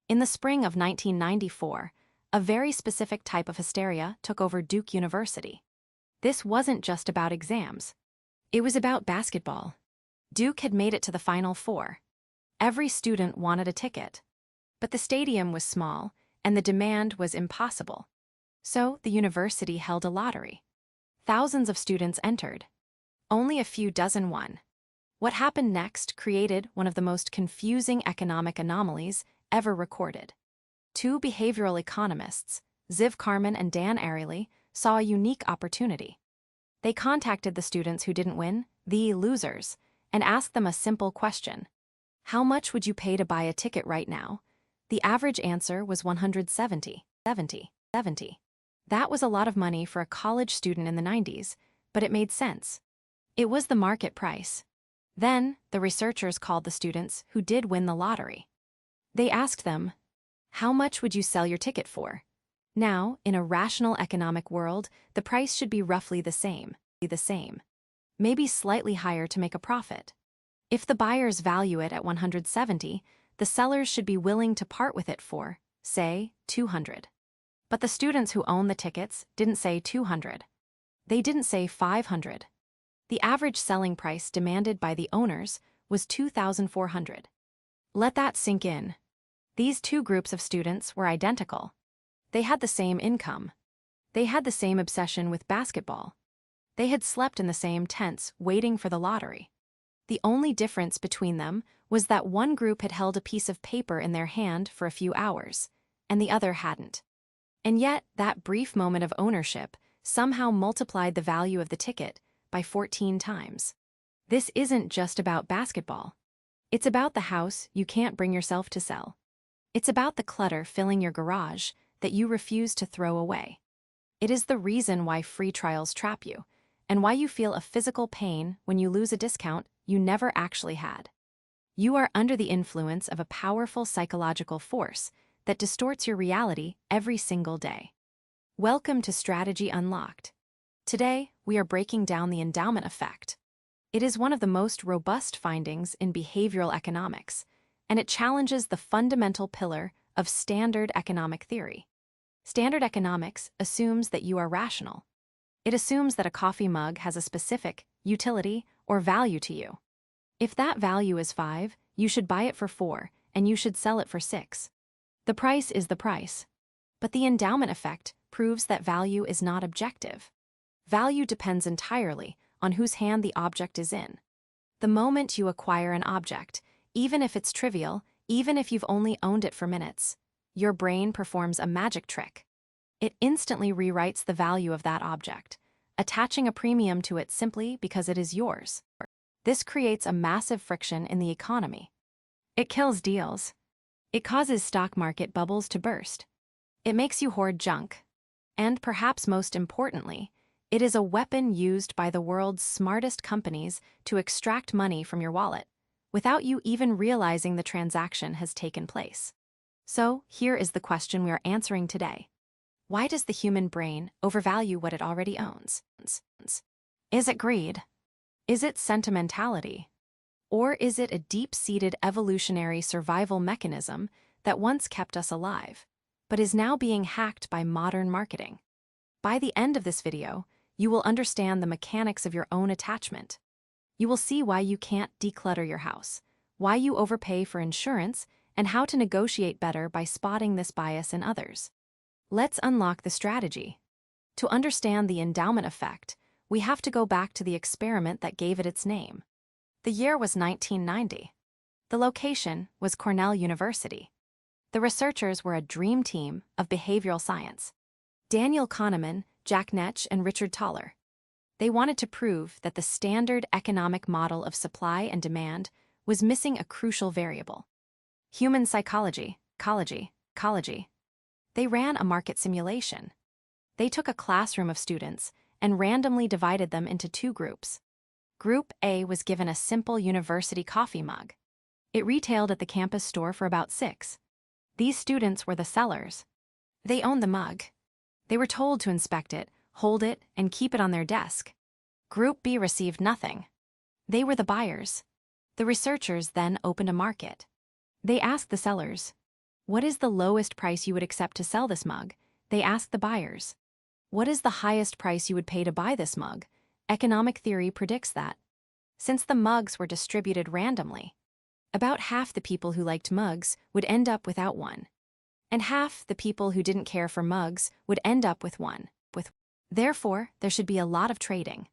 In the spring of 1994, a very specific type of hysteria took over Duke University. This wasn't just about exams. It was about basketball. Duke had made it to the Final Four. Every student wanted a ticket. But the stadium was small, and the demand was impossible. So the university held a lottery. Thousands of students entered. Only a few dozen won. What happened next created one of the most confusing economic anomalies ever recorded. Two behavioral economists, Ziv Carman and Dan Ariely, saw a unique opportunity. They contacted the students who didn't win, the losers, and asked them a simple question. How much would you pay to buy a ticket right now? The average answer was $170. That was a lot of money for a college student in the 90s, but it made sense. It was the market price. Then, the researchers called the students who did win the lottery. They asked them, how much would you sell your ticket for? Now, in a rational economic world, the price should be roughly the same. Maybe slightly higher to make a profit. If the buyers value it at 170, the sellers should be willing to part with it for, say, 200. But the students who own the tickets didn't say 200. They didn't say 500. The average selling price demanded by the owners was 2,400. Let that sink in. These two groups of students were identical. They had the same income. They had the same obsession with basketball. They had slept in the same tents waiting for the lottery. The only difference between them was that one group had held a piece of paper in their hand for a few hours, and the other hadn't. And yet, that brief moment of ownership somehow multiplied the value of the ticket by 14 times. This isn't just about basketball. It's about the house you can't bring yourself to sell. It's about the clutter filling your garage that you refuse to throw away. It is the reason why free trials trap you, and why you feel a physical pain when you lose a discount you never actually had. You are under the influence of a powerful psychological force that distorts your reality every single day. Welcome to Strategy Unlocked. Today, we are breaking down the endowment effect. It is one of the most robust findings in behavioral economics, and it challenges the fundamental pillar of standard economic theory. Standard economics assumes that you are rational. It assumes that a coffee mug has a specific utility or value to you. If that value is 5, you should buy it for 4, and you should sell it for 6. The price is the price. But the endowment effect proves that value is not objective. Value depends entirely on whose hand the object is in. The moment you acquire an object, even if it's trivial, even if you've only owned it for minutes, your brain performs a magic trick. It instantly rewrites the value of that object, attaching a premium to it simply because it is yours. This creates a massive friction in the economy. It kills deals. It causes stock market bubbles to burst. It makes you hoard junk. And perhaps most importantly, it is a weapon used by the world's smartest companies to extract money from your wallet, without you even realizing the transaction has taken place. So, here is the question we are answering today. Why does the human brain overvalue what it already owns? Is it greed? Is it sentimentality? Or is it a deep-seated evolutionary survival mechanism that once kept us alive, but is now being hacked by modern marketing? By the end of this video, you will understand the mechanics of your own attachment. You will see why you can't declutter your house, why you overpay for insurance, and how to negotiate better by spotting this bias in others. Let's unlock the strategy. To understand the endowment effect, we have to go back to the experiment that gave it its name. The year was 1990. The location was Cornell University. The researchers were a dream team of behavioral science. Daniel Kahneman, Jack Netsch, and Richard Thaler. They wanted to prove that the standard economic model of supply and demand was missing a crucial variable. Human psychology, ecology. They ran a market simulation. They took a classroom of students and randomly divided them into two groups. Group A was given a simple university coffee mug. It retailed at the campus store for about $6. These students were the sellers. They owned the mug. They were told to inspect it, hold it, and keep it on their desk. Group B received nothing. They were the buyers. The researchers then opened a market. They asked the sellers, What is the lowest price you would accept to sell this mug? They asked the buyers. What is the highest price you would pay to buy this mug? Economic theory predicts that. Since the mugs were distributed randomly, about half the people who liked mugs would end up without one, and half the people who didn't care for mugs would end up with one. Therefore, there should be a lot of trading.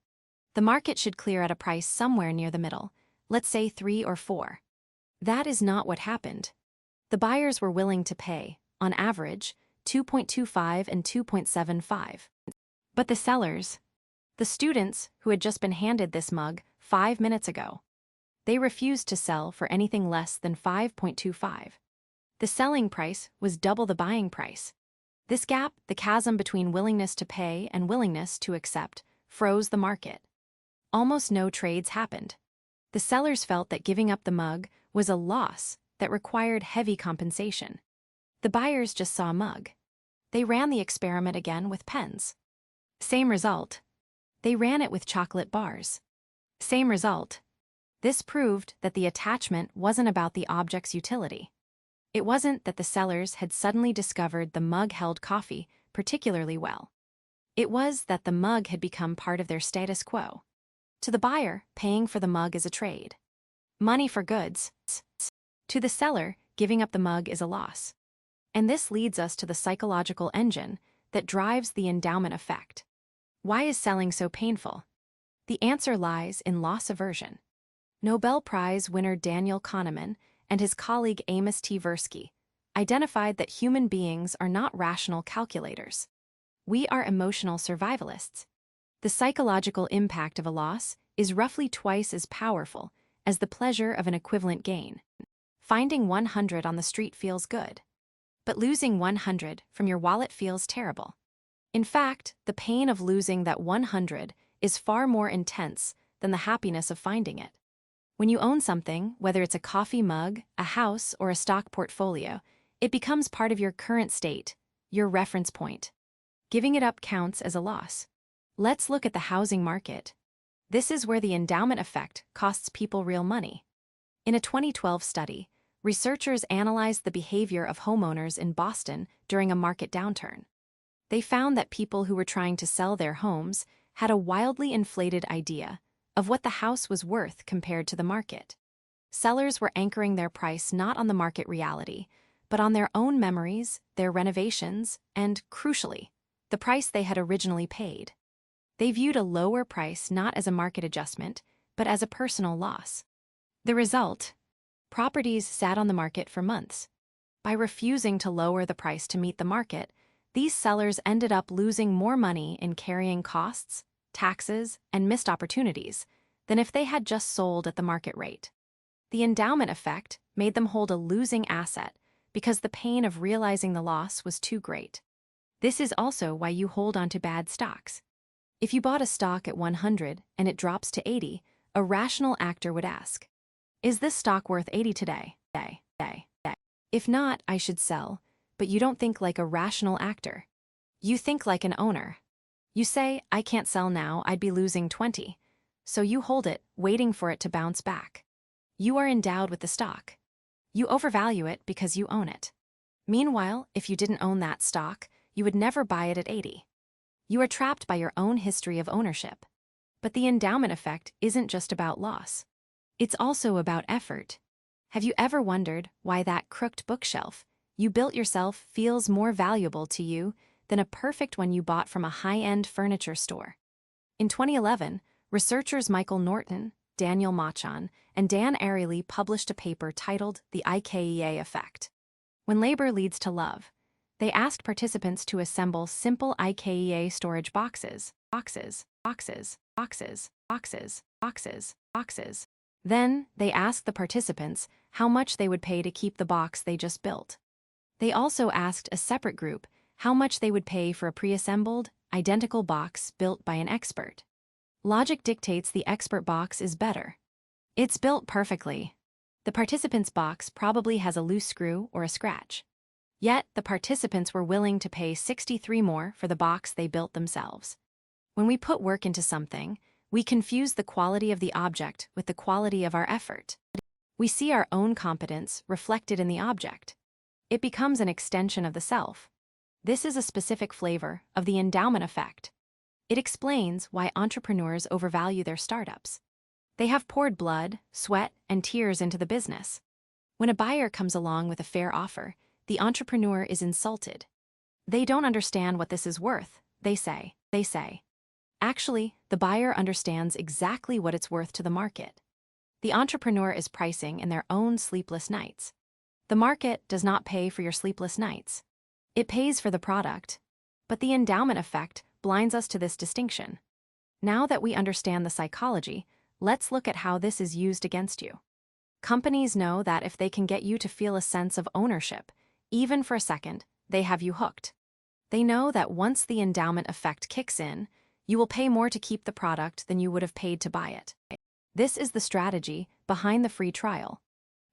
The market should clear at a price somewhere near the middle, let's say 3 or 4. That is not what happened. The buyers were willing to pay, on average, 2.25 and 2.75. But the sellers, the students who had just been handed this mug 5 minutes ago, they refused to sell for anything less than 5.25. The selling price was double the buying price. This gap, the chasm between willingness to pay and willingness to accept, froze the market. Almost no trades happened. The sellers felt that giving up the mug was a loss that required heavy compensation. The buyers just saw a mug. They ran the experiment again with pens. Same result. They ran it with chocolate bars. Same result. This proved that the attachment wasn't about the object's utility. It wasn't that the sellers had suddenly discovered the mug held coffee particularly well. It was that the mug had become part of their status quo. To the buyer, paying for the mug is a trade. Money for goods. To the seller, giving up the mug is a loss. And this leads us to the psychological engine that drives the endowment effect. Why is selling so painful? The answer lies in loss aversion. Nobel Prize winner Daniel Kahneman and his colleague Amos Tversky identified that human beings are not rational calculators. We are emotional survivalists. The psychological impact of a loss is roughly twice as powerful as the pleasure of an equivalent gain. Finding 100 on the street feels good, but losing 100 from your wallet feels terrible. In fact, the pain of losing that 100 is far more intense than the happiness of finding it. When you own something, whether it's a coffee mug, a house, or a stock portfolio, it becomes part of your current state, your reference point. Giving it up counts as a loss. Let's look at the housing market. This is where the endowment effect costs people real money. In a 2012 study, researchers analyzed the behavior of homeowners in Boston during a market downturn. They found that people who were trying to sell their homes had a wildly inflated idea of what the house was worth compared to the market. Sellers were anchoring their price not on the market reality, but on their own memories, their renovations, and, crucially, the price they had originally paid. They viewed a lower price not as a market adjustment, but as a personal loss. The result? Properties sat on the market for months. By refusing to lower the price to meet the market, these sellers ended up losing more money in carrying costs, taxes, and missed opportunities than if they had just sold at the market rate. The endowment effect made them hold a losing asset because the pain of realizing the loss was too great. This is also why you hold onto bad stocks. If you bought a stock at 100 and it drops to 80, a rational actor would ask, is this stock worth 80 today? If not, I should sell, but you don't think like a rational actor. You think like an owner. You say, I can't sell now, I'd be losing 20. So you hold it, waiting for it to bounce back. You are endowed with the stock. You overvalue it because you own it. Meanwhile, if you didn't own that stock, you would never buy it at 80. You are trapped by your own history of ownership. But the endowment effect isn't just about loss. It's also about effort. Have you ever wondered why that crooked bookshelf you built yourself feels more valuable to you than a perfect one you bought from a high-end furniture store? In 2011, researchers Michael Norton, Daniel Machon, and Dan Ariely published a paper titled The IKEA Effect. When labor leads to love, they asked participants to assemble simple IKEA storage boxes. Then, they asked the participants how much they would pay to keep the box they just built. They also asked a separate group how much they would pay for a pre-assembled, identical box built by an expert. Logic dictates the expert box is better. It's built perfectly. The participant's box probably has a loose screw or a scratch. Yet, the participants were willing to pay 63 more for the box they built themselves. When we put work into something, we confuse the quality of the object with the quality of our effort. We see our own competence reflected in the object. It becomes an extension of the self. This is a specific flavor of the endowment effect. It explains why entrepreneurs overvalue their startups. They have poured blood, sweat, and tears into the business. When a buyer comes along with a fair offer, the entrepreneur is insulted. They don't understand what this is worth, they say. Actually, the buyer understands exactly what it's worth to the market. The entrepreneur is pricing in their own sleepless nights. The market does not pay for your sleepless nights. It pays for the product. But the endowment effect blinds us to this distinction. Now that we understand the psychology, let's look at how this is used against you. Companies know that if they can get you to feel a sense of ownership, even for a second, they have you hooked. They know that once the endowment effect kicks in, you will pay more to keep the product than you would have paid to buy it. This is the strategy behind the free trial.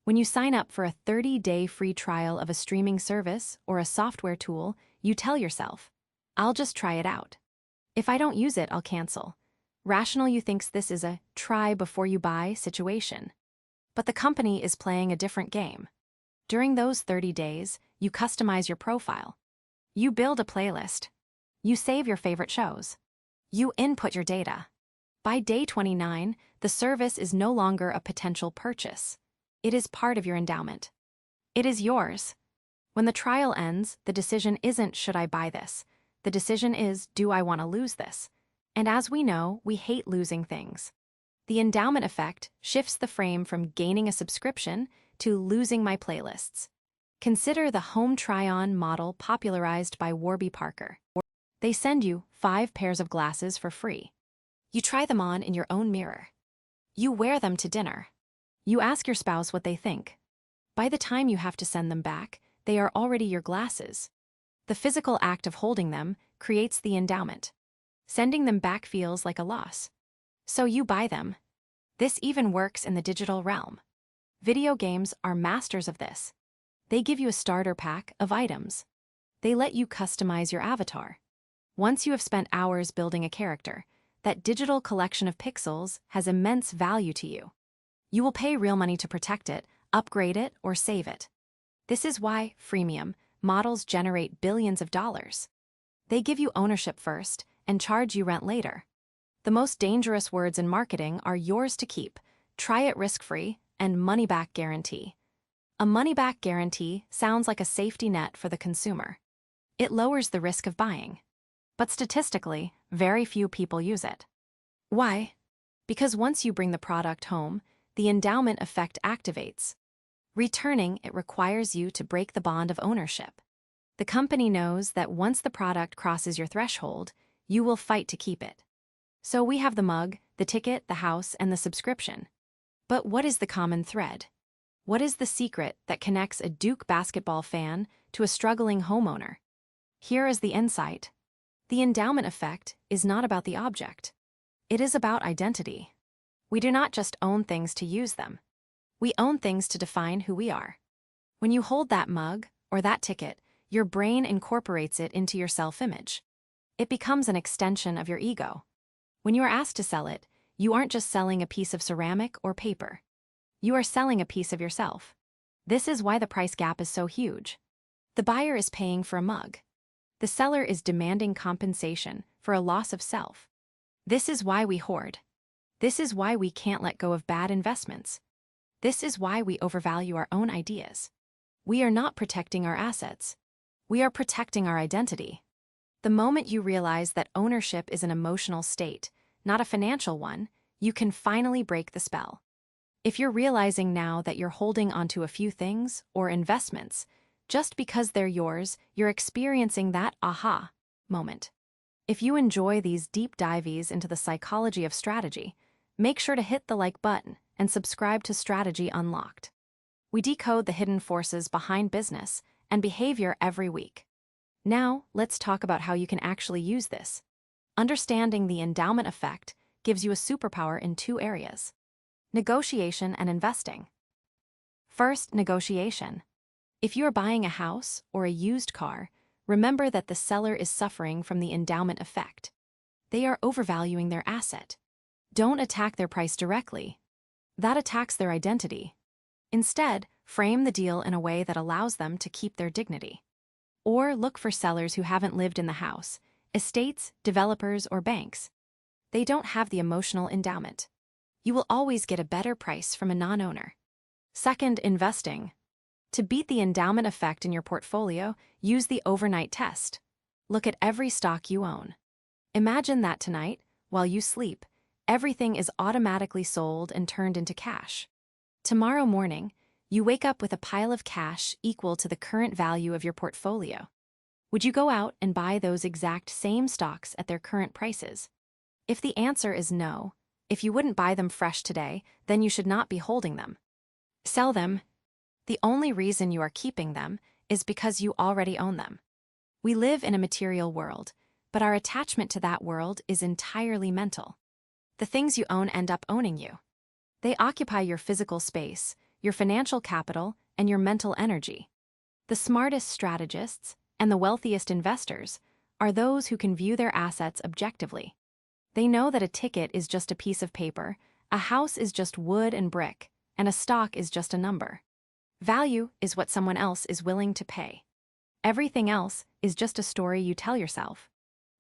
When you sign up for a 30-day free trial of a streaming service or a software tool, you tell yourself, I'll just try it out. If I don't use it, I'll cancel. Rational you thinks this is a try before you buy situation. But the company is playing a different game. During those 30 days, you customize your profile. You build a playlist. You save your favorite shows. You input your data. By day 29, the service is no longer a potential purchase. It is part of your endowment. It is yours. When the trial ends, the decision isn't should I buy this? The decision is do I want to lose this? And as we know, we hate losing things. The endowment effect shifts the frame from gaining a subscription to losing my playlists. Consider the home try-on model popularized by Warby Parker. They send you 5 pairs of glasses for free. You try them on in your own mirror. You wear them to dinner. You ask your spouse what they think. By the time you have to send them back, they are already your glasses. The physical act of holding them creates the endowment. Sending them back feels like a loss. So you buy them. This even works in the digital realm. Video games are masters of this. They give you a starter pack of items. They let you customize your avatar. Once you have spent hours building a character, that digital collection of pixels has immense value to you. You will pay real money to protect it, upgrade it, or save it. This is why Freemium models generate billions of dollars. They give you ownership first and charge you rent later. The most dangerous words in marketing are yours to keep, try it risk-free, and money-back guarantee. A money-back guarantee sounds like a safety net for the consumer. It lowers the risk of buying. But statistically, very few people use it. Why? Because once you bring the product home, the endowment effect activates. Returning it requires you to break the bond of ownership. The company knows that once the product crosses your threshold, you will fight to keep it. So we have the mug, the ticket, the house, and the subscription. But what is the common thread? What is the secret that connects a Duke basketball fan to a struggling homeowner? Here is the insight. The endowment effect is not about the object. It is about identity. We do not just own things to use them. We own things to define who we are. When you hold that mug or that ticket, your brain incorporates it into your self-image. It becomes an extension of your ego. When you are asked to sell it, you aren't just selling a piece of ceramic or paper. You are selling a piece of yourself. This is why the price gap is so huge. The buyer is paying for a mug. The seller is demanding compensation for a loss of self. This is why we hoard. This is why we can't let go of bad investments. This is why we overvalue our own ideas. We are not protecting our assets. We are protecting our identity. The moment you realize that ownership is an emotional state, not a financial one, you can finally break the spell. If you're realizing now that you're holding onto a few things or investments, just because they're yours, you're experiencing that aha moment. If you enjoy these deep dives into the psychology of strategy, make sure to hit the like button and subscribe to Strategy Unlocked. We decode the hidden forces behind business and behavior every week. Now, let's talk about how you can actually use this. Understanding the endowment effect gives you a superpower in 2 areas: negotiation and investing. First, negotiation. If you are buying a house or a used car, remember that the seller is suffering from the endowment effect. They are overvaluing their asset. Don't attack their price directly. That attacks their identity. Instead, Frame the deal in a way that allows them to keep their dignity. Or look for sellers who haven't lived in the house, estates, developers, or banks. They don't have the emotional endowment. You will always get a better price from a non-owner. Second, investing. To beat the endowment effect in your portfolio, use the overnight test. Look at every stock you own. Imagine that tonight, while you sleep, everything is automatically sold and turned into cash. Tomorrow morning, you wake up with a pile of cash equal to the current value of your portfolio. Would you go out and buy those exact same stocks at their current prices? If the answer is no, if you wouldn't buy them fresh today, then you should not be holding them. Sell them. The only reason you are keeping them is because you already own them. We live in a material world, but our attachment to that world is entirely mental. The things you own end up owning you. They occupy your physical space, your financial capital, and your mental energy. The smartest strategists and the wealthiest investors are those who can view their assets objectively. They know that a ticket is just a piece of paper, a house is just wood and brick, and a stock is just a number. Value is what someone else is willing to pay. Everything else is just a story you tell yourself.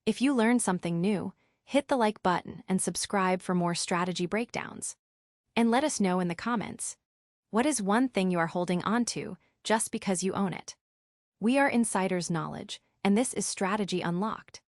If you learn something new, hit the like button and subscribe for more strategy breakdowns. And let us know in the comments, what is one thing you are holding on to just because you own it? We are Insider's Knowledge, and this is Strategy Unlocked.